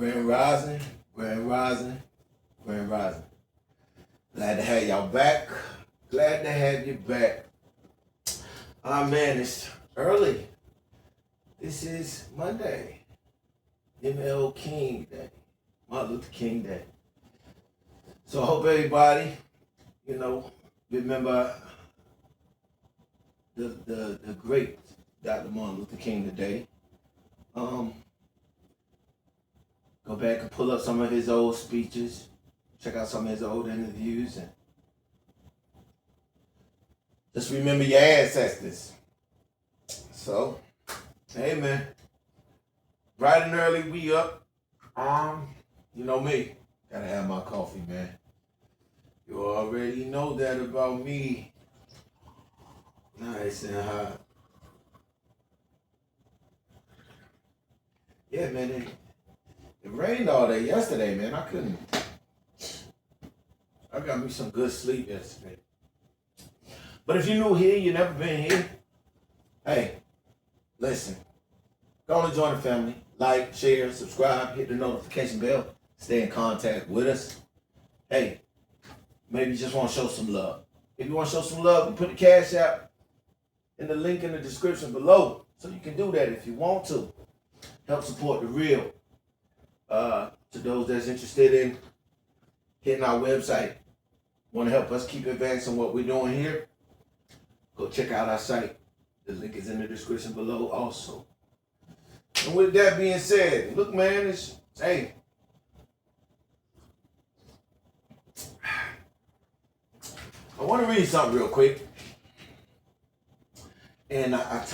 Grand Rising, Grand Rising, Grand Rising. Glad to have y'all back. Glad to have you back. Man, it's early. This is Monday. ML King Day. Martin Luther King Day. So I hope everybody, remember the great Dr. Martin Luther King today. Go back and pull up some of his old speeches, check out some of his old interviews, and just remember your ancestors. So, hey man, bright and early we up. You know me, gotta have my coffee, man. You already know that about me. Nice and hot. Yeah, man. It rained all day yesterday, man. I got me some good sleep yesterday. But if you're new here, you never been here, hey, listen. Go on and join the family. Like, share, subscribe, hit the notification bell. Stay in contact with us. Hey, maybe you just want to show some love. If you want to show some love, we put the cash out in the link in the description below. So you can do that if you want to. Help support the real. To those that's interested in hitting our website, want to help us keep advancing what we're doing here, go check out our site. The link is in the description below also. And with that being said, look, man, hey, I want to read something real quick. And I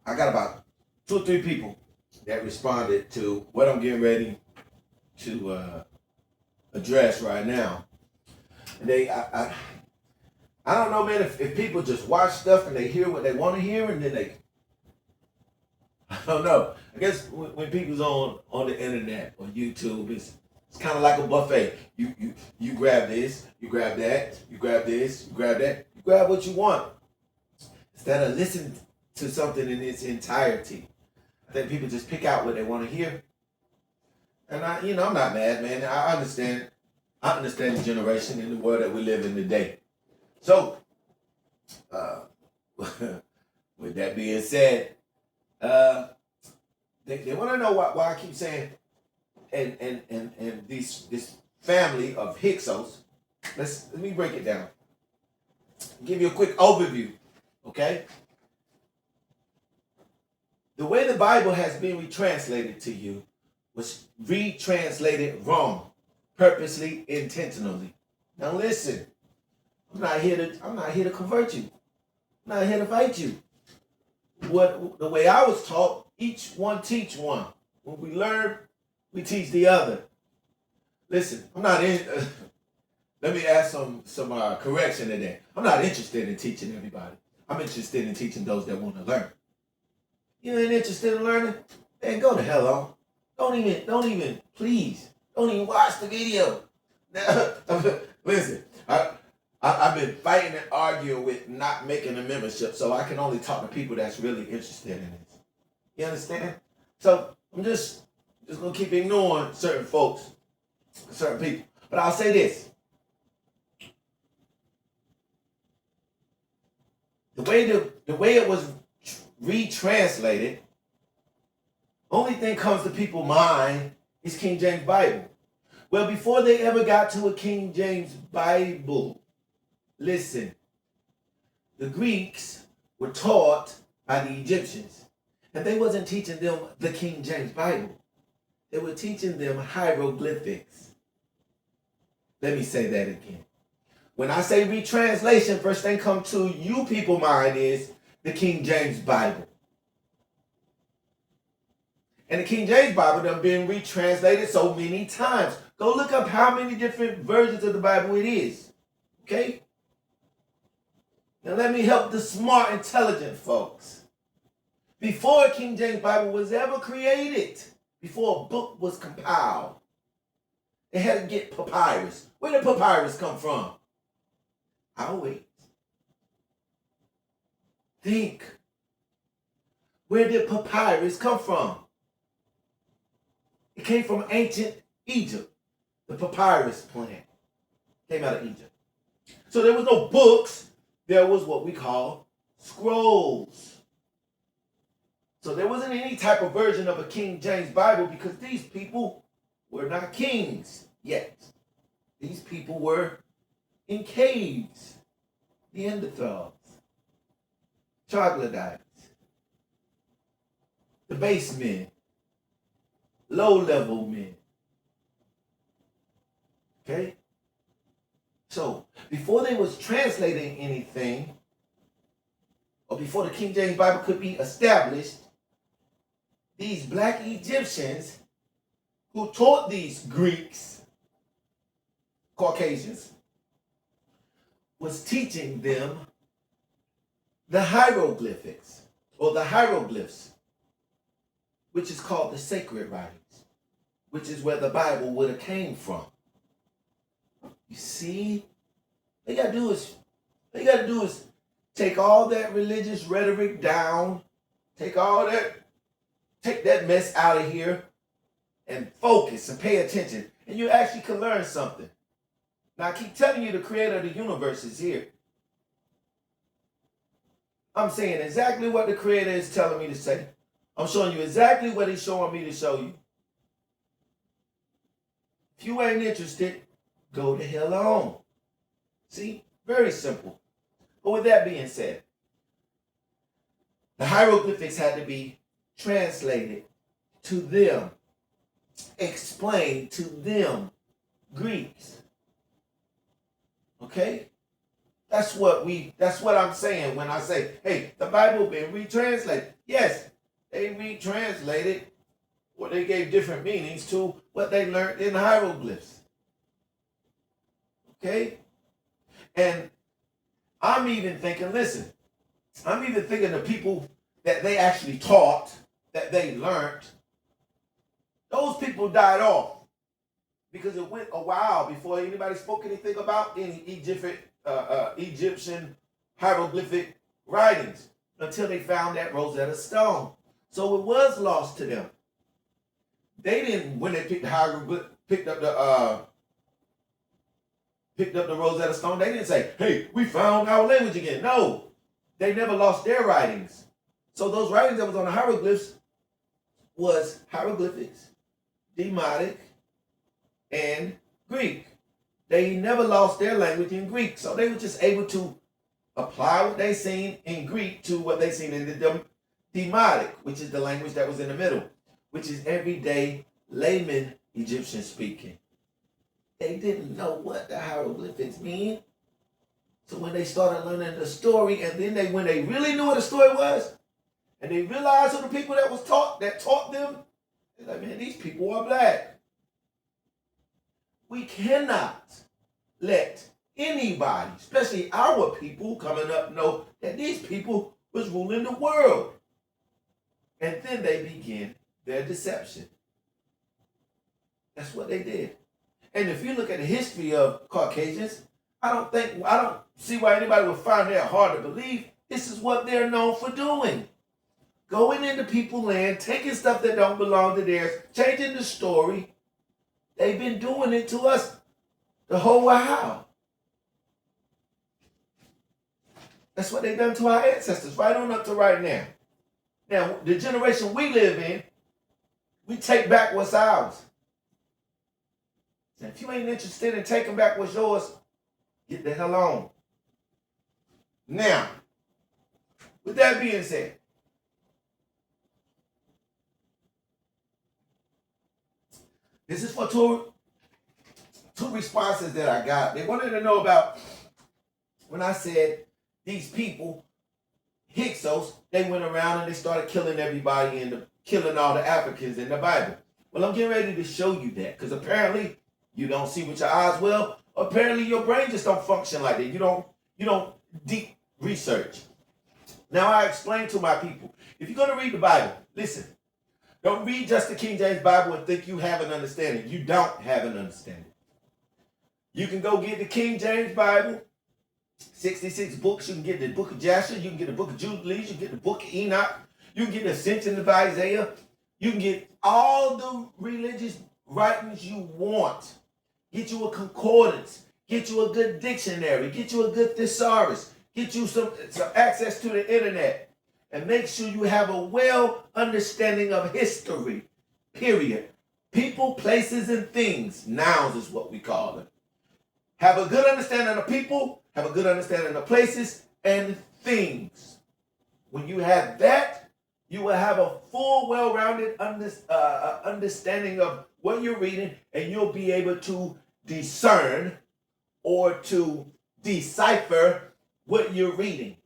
got about 2 or 3 people that responded to what I'm getting ready to address right now. And I don't know, man, if people just watch stuff and they hear what they want to hear, and then I don't know. I guess when people's on the internet or YouTube, it's kind of like a buffet. You grab this, you grab that, you grab this, you grab that, you grab what you want instead of listening to something in its entirety. I think people just pick out what they want to hear. And I'm not mad, man. I understand the generation and the world that we live in today. So, with that being said, they want to know why I keep saying, and this family of Hyksos. Let me break it down. Give you a quick overview, okay? The way the Bible has been retranslated to you was retranslated wrong, purposely, intentionally. Now listen, I'm not here to convert you. I'm not here to fight you. The way I was taught, each one teach one. When we learn, we teach the other. Listen, I'm not in. Let me add some correction to that. I'm not interested in teaching everybody. I'm interested in teaching those that want to learn. You ain't interested in learning? Then go to hell on. Don't even, please, don't even watch the video. Listen, I've been fighting and arguing with not making a membership, so I can only talk to people that's really interested in it. You understand? So I'm just gonna keep ignoring certain folks, certain people. But I'll say this. The way it was retranslated, only thing comes to people's mind is King James Bible. Well, before they ever got to a King James Bible, listen, the Greeks were taught by the Egyptians, and they wasn't teaching them the King James Bible. They were teaching them hieroglyphics. Let me say that again. When I say retranslation, first thing come to you people's mind is the King James Bible. And the King James Bible done been retranslated so many times. Go look up how many different versions of the Bible it is. Okay? Now let me help the smart, intelligent folks. Before King James Bible was ever created, before a book was compiled, they had to get papyrus. Where did papyrus come from? I'll wait. Think. Where did papyrus come from? came from ancient Egypt. The papyrus plant came out of Egypt. So there was no books. There was what we call scrolls. So there wasn't any type of version of a King James Bible because these people were not kings yet. These people were in caves. Neanderthals, troglodytes, the base men, low-level men. Okay? So, before they was translating anything, or before the King James Bible could be established, these black Egyptians who taught these Greeks, Caucasians, was teaching them the hieroglyphics, or the hieroglyphs, which is called the sacred writings, which is where the Bible would have came from. You see, all you gotta do is take all that religious rhetoric down, take that mess out of here, and focus and pay attention, and you actually can learn something. Now, I keep telling you the creator of the universe is here. I'm saying exactly what the creator is telling me to say. I'm showing you exactly what he's showing me to show you. If you ain't interested, go the hell on. See? Very simple. But with that being said, the hieroglyphics had to be translated to them, explained to them, Greeks. Okay? That's what I'm saying when I say, hey, the Bible been retranslated. Yes, they retranslated, or they gave different meanings to what they learned in hieroglyphs. Okay? And I'm even thinking the people that they actually taught, that they learned, those people died off. Because it went a while before anybody spoke anything about any Egyptian hieroglyphic writings until they found that Rosetta Stone. So it was lost to them. They didn't, when they picked up the Rosetta Stone, they didn't say, hey, we found our language again. No, they never lost their writings. So those writings that was on the hieroglyphs was hieroglyphics, Demotic, and Greek. They never lost their language in Greek. So they were just able to apply what they seen in Greek to what they seen in the Demotic, which is the language that was in the middle, which is everyday layman Egyptian speaking. They didn't know what the hieroglyphics mean. So when they started learning the story, and then when they really knew what the story was, and they realized who the people that taught them, they're like, man, these people are black. We cannot let anybody, especially our people coming up, know that these people was ruling the world. And then they begin their deception. That's what they did. And if you look at the history of Caucasians, I don't see why anybody would find that hard to believe. This is what they're known for doing. Going into people's land, taking stuff that don't belong to theirs, changing the story. They've been doing it to us the whole while. That's what they've done to our ancestors, right on up to right now. Now, the generation we live in, we take back what's ours. And if you ain't interested in taking back what's yours, get the hell on. Now, with that being said, this is for two responses that I got. They wanted to know about when I said these people, Hyksos, they went around and they started killing everybody and killing all the Africans in the Bible. Well, I'm getting ready to show you that because apparently you don't see with your eyes well. Apparently your brain just don't function like that. You don't deep research. Now I explain to my people, if you're going to read the Bible, listen. Don't read just the King James Bible and think you have an understanding. You don't have an understanding. You can go get the King James Bible, 66 books. You can get the book of Jasher. You can get the book of Jubilees. You can get the book of Enoch. You can get the Ascension of Isaiah. You can get all the religious writings you want. Get you a concordance. Get you a good dictionary. Get you a good thesaurus. Get you some access to the internet. And make sure you have a well understanding of history. Period. People, places, and things. Nouns is what we call them. Have a good understanding of people. Have a good understanding of places and things. When you have that, you will have a full, well-rounded understanding of what you're reading, and you'll be able to discern or to decipher what you're reading.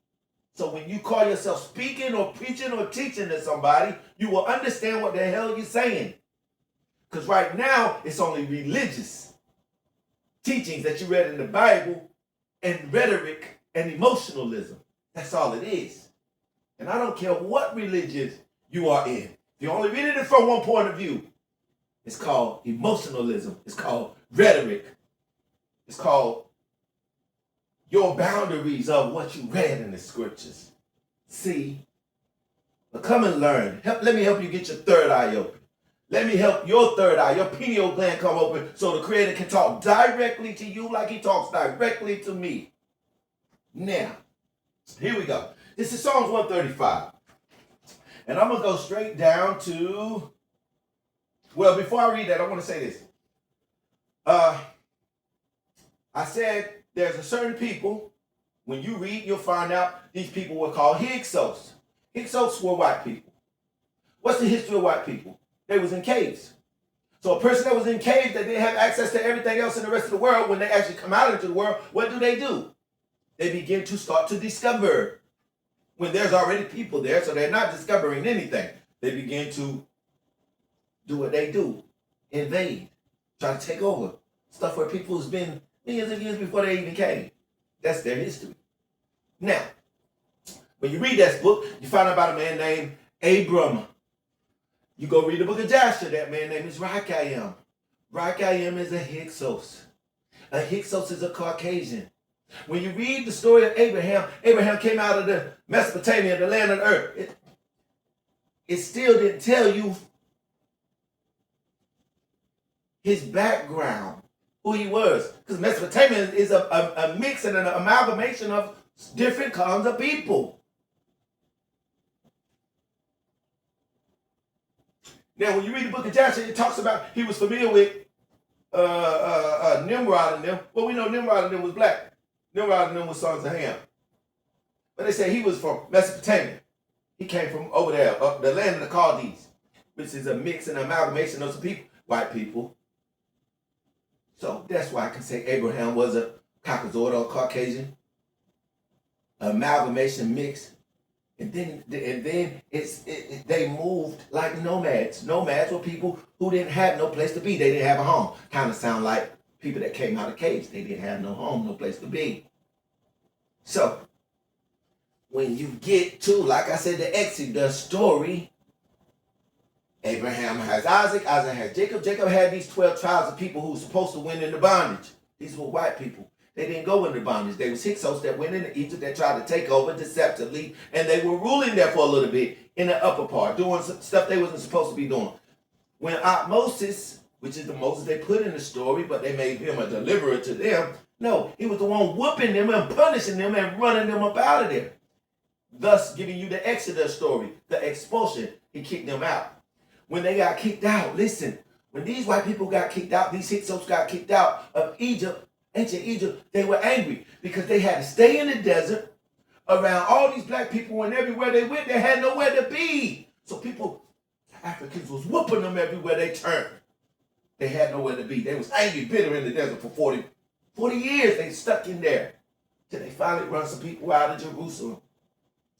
So when you call yourself speaking or preaching or teaching to somebody, you will understand what the hell you're saying. Because right now, it's only religious teachings that you read in the Bible and rhetoric and emotionalism. That's all it is. And I don't care what religion you are in. If you're only reading it from one point of view, it's called emotionalism. It's called rhetoric. It's called your boundaries of what you read in the scriptures. See? But come and learn. Let me help you get your third eye open. Let me help your third eye, your pineal gland come open so the Creator can talk directly to you like he talks directly to me. Now, here we go. This is Psalms 135. And I'm going to go straight down to, well, before I read that, I want to say this. I said there's a certain people, when you read, you'll find out these people were called Hyksos. Hyksos were white people. What's the history of white people? They was in caves. So a person that was in caves that didn't have access to everything else in the rest of the world, when they actually come out into the world, what do? They begin to start to discover when there's already people there, so they're not discovering anything. They begin to do what they do, invade, try to take over stuff where people has been millions of years before they even came. That's their history. Now, when you read that book, you find out about a man named Abram. You go read the book of Joshua, that man name is Rakayim. Rakayim is a Hyksos. A Hyksos is a Caucasian. When you read the story of Abraham, Abraham came out of the Mesopotamia, the land of the earth. It still didn't tell you his background, who he was. Because Mesopotamia is a mix and an amalgamation of different kinds of people. Now, when you read the book of Joshua, it talks about he was familiar with Nimrod and them. Well, we know Nimrod and them was black. Nimrod and them was sons of Ham. But they say he was from Mesopotamia. He came from over there, the land of the Chaldees, which is a mix and amalgamation of some people, white people. So that's why I can say Abraham was a Caucasoid or Caucasian. Amalgamation mix. And then they moved like nomads. Nomads were people who didn't have no place to be. They didn't have a home. Kind of sound like people that came out of caves. They didn't have no home, no place to be. So, when you get to, like I said, the Exodus story, Abraham has Isaac, Isaac has Jacob. Jacob had these 12 tribes of people who were supposed to win into bondage. These were white people. They didn't go into bondage. They was Hyksos that went into Egypt that tried to take over deceptively, and they were ruling there for a little bit in the upper part, doing some stuff they wasn't supposed to be doing. When Moses, which is the Moses they put in the story, but they made him a deliverer to them, no, he was the one whooping them and punishing them and running them up out of there. Thus giving you the Exodus story, the expulsion. He kicked them out. When they got kicked out, listen, when these white people got kicked out, these Hyksos got kicked out of Egypt, ancient Egypt, they were angry because they had to stay in the desert around all these black people, and everywhere they went, they had nowhere to be. So people, Africans was whooping them everywhere they turned. They had nowhere to be. They was angry, bitter in the desert for 40 years. They stuck in there till they finally run some people out of Jerusalem.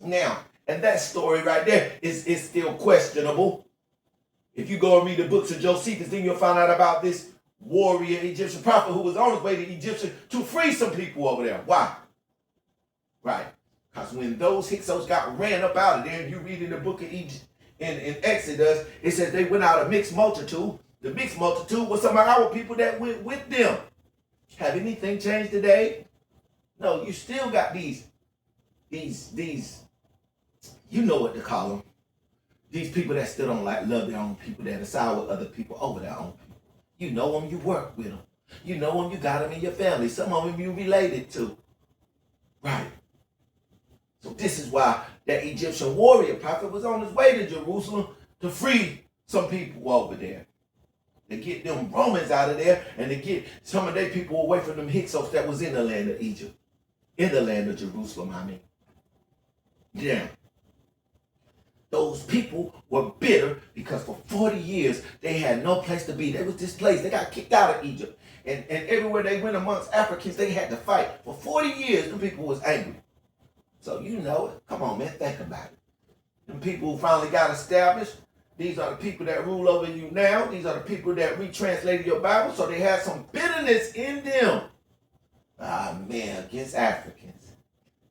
Now, and that story right there is still questionable. If you go and read the books of Josephus, then you'll find out about this warrior Egyptian prophet who was on his way to Egypt to free some people over there. Why? Right. Because when those Hyksos got ran up out of there, and you read in the book of Egypt, in Exodus, it says they went out a mixed multitude. The mixed multitude was some of our people that went with them. Have anything changed today? No, you still got these, you know what to call them. These people that still don't like love their own people, that are side with other people over their own people. You know them, you work with them. You know them, you got them in your family. Some of them you related to. Right. So this is why that Egyptian warrior prophet was on his way to Jerusalem to free some people over there. To get them Romans out of there and to get some of their people away from them Hyksos that was in the land of Egypt. In the land of Jerusalem, I mean. Yeah. Those people were bitter because for 40 years they had no place to be. They was displaced. They got kicked out of Egypt. And everywhere they went amongst Africans, they had to fight. For 40 years, them people was angry. So you know it. Come on, man, think about it. Them people who finally got established, these are the people that rule over you now. These are the people that retranslated your Bible, so they had some bitterness in them. Ah, man, against Africans.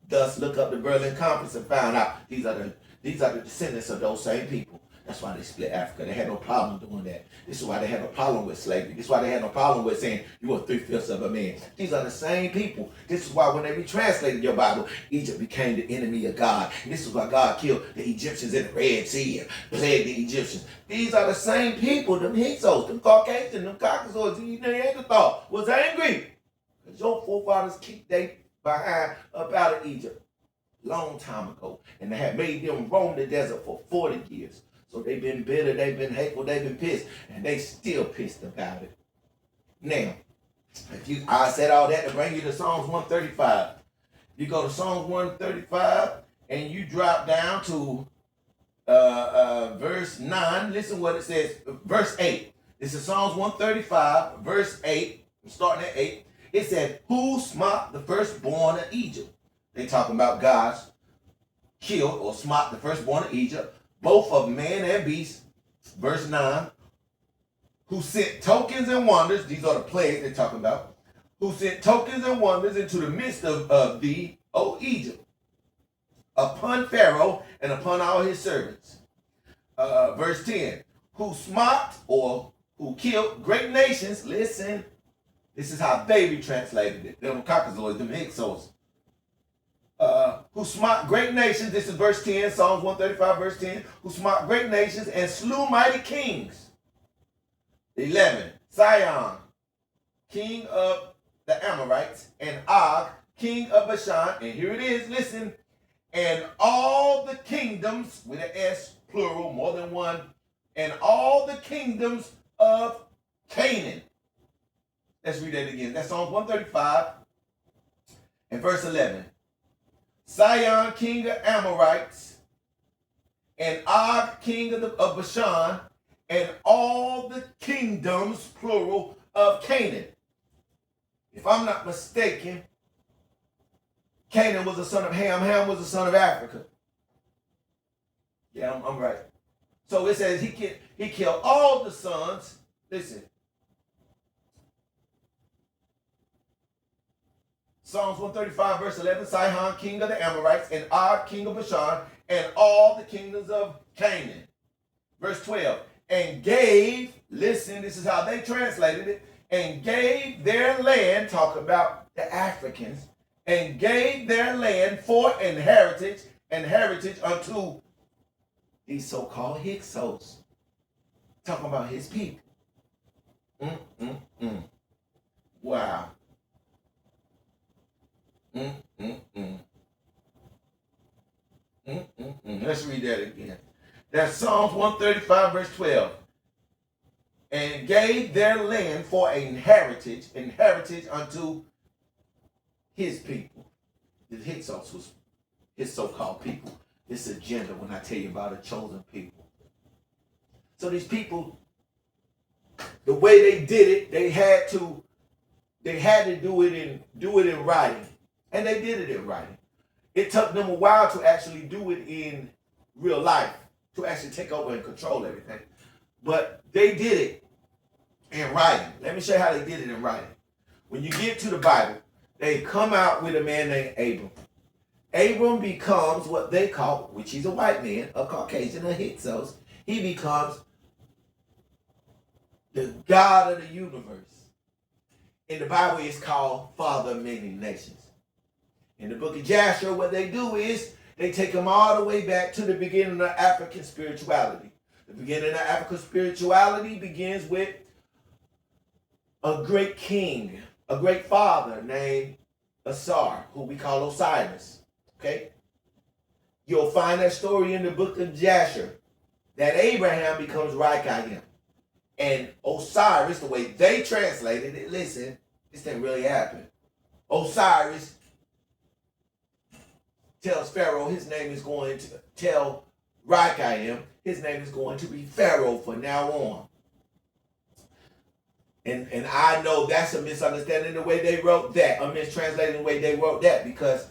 Thus, look up the Berlin Conference and found out these are the descendants of those same people. That's why they split Africa. They had no problem doing that. This is why they had no problem with slavery. This is why they had no problem with saying you are 3/5 of a man. These are the same people. This is why when they retranslated your Bible, Egypt became the enemy of God. And this is why God killed the Egyptians in the Red Sea and plagued the Egyptians. These are the same people, them Hyksos, them Caucasians, them Caucasoids, the Neanderthal was angry. Because your forefathers kicked they behind up out of Egypt long time ago. And they had made them roam the desert for 40 years. So they've been bitter, they've been hateful, they've been pissed, and they still pissed about it. Now, I said all that to bring you to Psalms 135. You go to Psalms 135 and you drop down to verse 9. Listen what it says, verse 8. This is Psalms 135, verse 8. I'm starting at 8. It said, who smote the firstborn of Egypt? They talking about God's killed or smote the firstborn of Egypt, both of man and beast. Verse 9, who sent tokens and wonders, these are the plagues they're talking about, who sent tokens and wonders into the midst of thee, O Egypt, upon Pharaoh and upon all his servants. Verse 10, who smote or who killed great nations. Listen, this is how they retranslated it. Them Caucasoids, them Hyksos. Who smote great nations, this is verse 10, Psalms 135, verse 10, who smote great nations and slew mighty kings. 11, Sihon, king of the Amorites, and Og, king of Bashan, and here it is, listen, and all the kingdoms, with an S, plural, more than one, and all the kingdoms of Canaan. Let's read that again. That's Psalms 135 and verse 11. Sihon, king of Amorites, and Og, king of Bashan, and all the kingdoms, plural, of Canaan. If I'm not mistaken, Canaan was the son of Ham. Ham was the son of Africa. Yeah, I'm right. So it says he killed all the sons. Listen. Psalms 135, verse 11, Sihon, king of the Amorites, and Og, king of Bashan, and all the kingdoms of Canaan. Verse 12, and gave, listen, this is how they translated it, and gave their land, talk about the Africans, and gave their land for inheritance unto these so-called Hyksos. Talking about his people. Wow. Let's read that again. That's Psalms 135, verse 12. And gave their land for inheritance unto his people. The Hyksos was his so-called people. This agenda when I tell you about a chosen people. So these people, the way they did it, they had to do it in writing. And they did it in writing. It took them a while to actually do it in real life, to actually take over and control everything. But they did it in writing. Let me show you how they did it in writing. When you get to the Bible, they come out with a man named Abram. Abram becomes what they call, which he's a white man, a Caucasian, a Hyksos. He becomes the God of the universe. In the Bible, it's called Father of Many Nations. In the book of Joshua, what they do is They take them all the way back to the beginning of African spirituality. The beginning of African spirituality begins with a great king, a great father named Asar, who we call Osiris. Okay? You'll find that story in the book of Jasher, that Abraham becomes Raikayim. And Osiris, the way they translated it, listen, this didn't really happen. Osiris tells Pharaoh his name is going to tell Raikayim his name is going to be Pharaoh from now on. And I know that's a misunderstanding the way they wrote that, a mistranslating the way they wrote that, because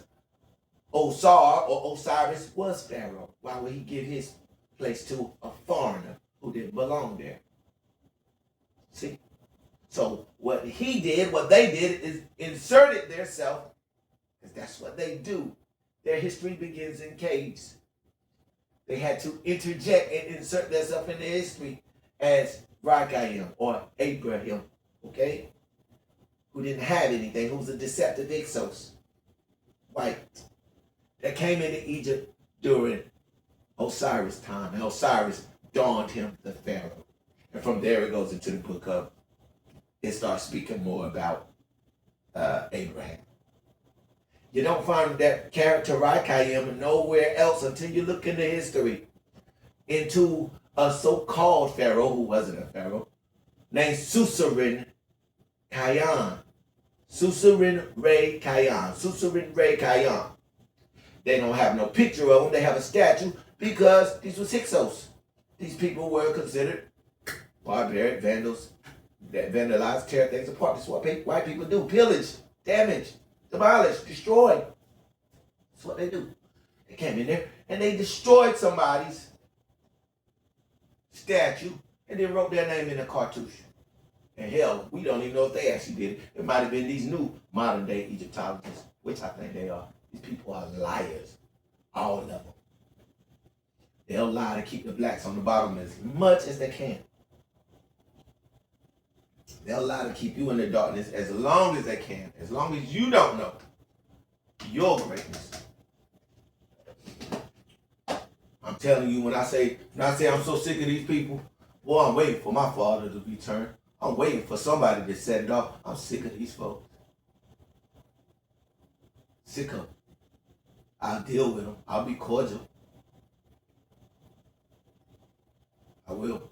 Osar or Osiris was Pharaoh. Why would he give his place to a foreigner who didn't belong there? See? So what he did, what they did is inserted their self, because that's what they do. Their history begins in caves. They had to interject and insert themselves in the history as Raikayim or Abraham, okay? Who didn't have anything, who was a deceptive Ixos, white, that came into Egypt during Osiris' time. And Osiris dawned him the Pharaoh. And from there it goes into the book of, it starts speaking more about Abraham. You don't find that character Raikayim nowhere else until you look into history, into a so-called Pharaoh who wasn't a Pharaoh, named Susarin Kayan. Susarin Ray Kayan. Susarin Ray Kayan. They don't have no picture of him. They have a statue because these were Hyksos. These people were considered barbaric vandals that vandalized, tear things apart. This is what white people do. Pillage, damage, demolish, destroy. That's what they do. They came in there and they destroyed somebody's statue and then wrote their name in a cartouche. And hell, we don't even know if they actually did it. It might have been these new modern day Egyptologists, which I think they are. These people are liars, all of them. They'll lie to keep the blacks on the bottom as much as they can. They'll lie to keep you in the darkness as long as they can, as long as you don't know your greatness. I'm telling you, when I say I'm so sick of these people, boy, I'm waiting for my father to return. I'm waiting for somebody to set it off. I'm sick of these folks. Sick of them. I'll deal with them. I'll be cordial. I will.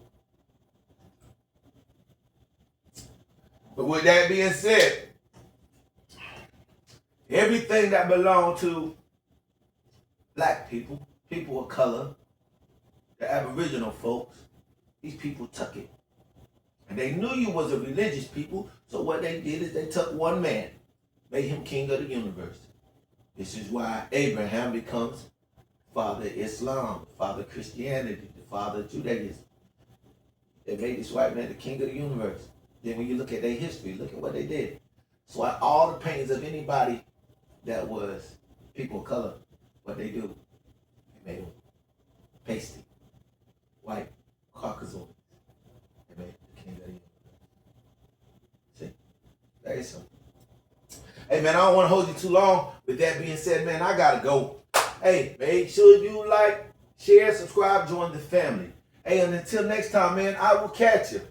But with that being said, everything that belonged to black people, people of color, the Aboriginal folks, these people took it. And they knew you was a religious people, so what they did is they took one man, made him king of the universe. This is why Abraham becomes Father Islam, Father Christianity, the Father Judaism. They made this white man the king of the universe. Then when you look at their history, look at what they did. So all the paintings of anybody that was people of color, what they do, they made them pasty, white, Caucasian. They made the king of the universe. See? That is something. Hey, man, I don't want to hold you too long. With that being said, man, I got to go. Hey, make sure you like, share, subscribe, join the family. Hey, and until next time, man, I will catch you.